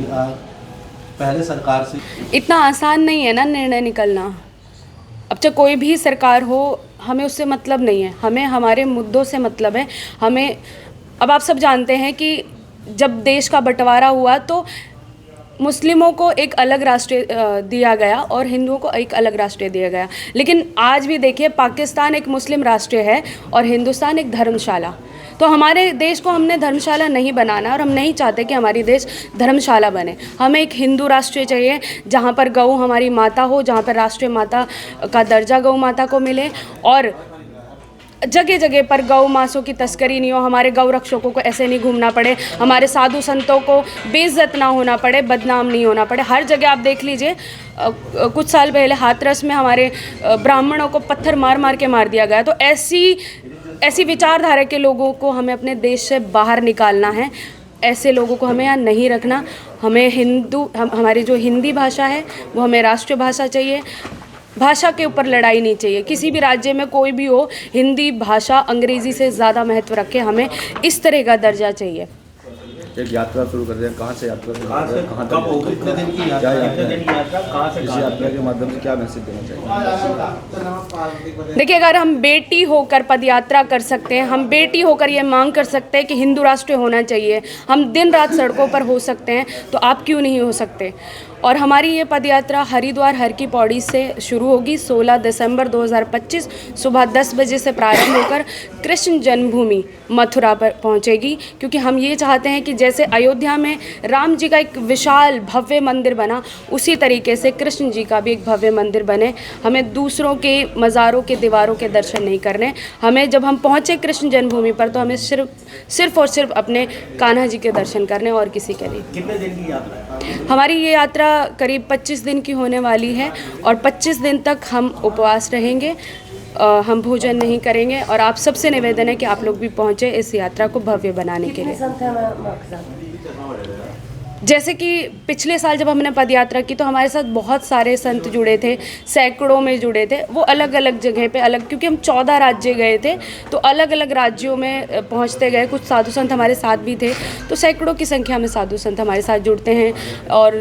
पहले सरकार से इतना आसान नहीं है ना निर्णय निकलना। अब चाहे कोई भी सरकार हो, हमें उससे मतलब नहीं है, हमें हमारे मुद्दों से मतलब है। हमें अब आप सब जानते हैं कि जब देश का बंटवारा हुआ तो मुस्लिमों को एक अलग राष्ट्र दिया गया और हिंदुओं को एक अलग राष्ट्र दिया गया। लेकिन आज भी देखिए, पाकिस्तान एक मुस्लिम राष्ट्र है और हिंदुस्तान एक धर्मशाला। तो हमारे देश को हमने धर्मशाला नहीं बनाना और हम नहीं चाहते कि हमारी देश धर्मशाला बने। हमें एक हिंदू राष्ट्र चाहिए जहाँ पर गौ हमारी माता हो, जहाँ पर राष्ट्रीय माता का दर्जा गौ माता को मिले और जगह जगह पर गौ मांसों की तस्करी नहीं हो, हमारे गौ रक्षकों को ऐसे नहीं घूमना पड़े, हमारे साधु संतों को बेइज्जत ना होना पड़े, बदनाम नहीं होना पड़े। हर जगह आप देख लीजिए, कुछ साल पहले हाथरस में हमारे ब्राह्मणों को पत्थर मार मार के मार दिया गया। तो ऐसी विचारधारा के लोगों को हमें अपने देश से बाहर निकालना है। ऐसे लोगों को हमें यहाँ नहीं रखना। हमें हमारी जो हिंदी भाषा है वो हमें राष्ट्रीय भाषा चाहिए। भाषा के ऊपर लड़ाई नहीं चाहिए। किसी भी राज्य में कोई भी हो, हिंदी भाषा अंग्रेज़ी से ज़्यादा महत्व रखे। हमें इस तरह का दर्जा चाहिए। एक यात्रा शुरू कर रहे हैं, कहाँ से यात्रा शुरू कर रहे हैं, कहाँ तक, कितने दिन की क्या यात्रा यात्रा है, कहाँ से इस यात्रा के माध्यम से क्या मैसेज देना चाहिए? देखिए, अगर हम बेटी होकर पदयात्रा कर सकते हैं, हम बेटी होकर ये मांग कर सकते हैं कि हिंदू राष्ट्र होना चाहिए, हम दिन रात सड़कों पर हो सकते हैं, तो आप क्यों नहीं हो सकते। और हमारी ये पदयात्रा हरिद्वार हर की पौड़ी से शुरू होगी। 16 दिसंबर 2025 सुबह 10 बजे से प्रारंभ होकर कृष्ण जन्मभूमि मथुरा पर पहुंचेगी। क्योंकि हम ये चाहते हैं कि जैसे अयोध्या में राम जी का एक विशाल भव्य मंदिर बना, उसी तरीके से कृष्ण जी का भी एक भव्य मंदिर बने। हमें दूसरों के मज़ारों के दीवारों के दर्शन नहीं करने। हमें जब हम पहुँचे कृष्ण जन्मभूमि पर तो हमें सिर्फ और सिर्फ अपने कान्हा जी के दर्शन करने और किसी के नहीं। कितने दिन की यात्रा है? हमारी ये यात्रा करीब 25 दिन की होने वाली है और 25 दिन तक हम उपवास रहेंगे, हम भोजन नहीं करेंगे। और आप सबसे निवेदन है कि आप लोग भी पहुँचे इस यात्रा को भव्य बनाने के लिए। जैसे कि पिछले साल जब हमने पदयात्रा की तो हमारे साथ बहुत सारे संत जुड़े थे, सैकड़ों में जुड़े थे। वो अलग अलग जगह पे क्योंकि हम 14 राज्य गए थे तो अलग अलग राज्यों में पहुंचते गए। कुछ साधु संत हमारे साथ भी थे, तो सैकड़ों की संख्या में साधु संत हमारे साथ जुड़ते हैं और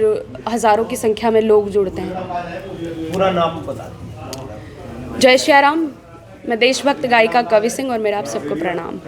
हज़ारों की संख्या में लोग जुड़ते हैं। पूरा नाम बता दीजिए। जय श्री राम। मैं देशभक्त गायिका कवि सिंह और मेरा आप सबको प्रणाम।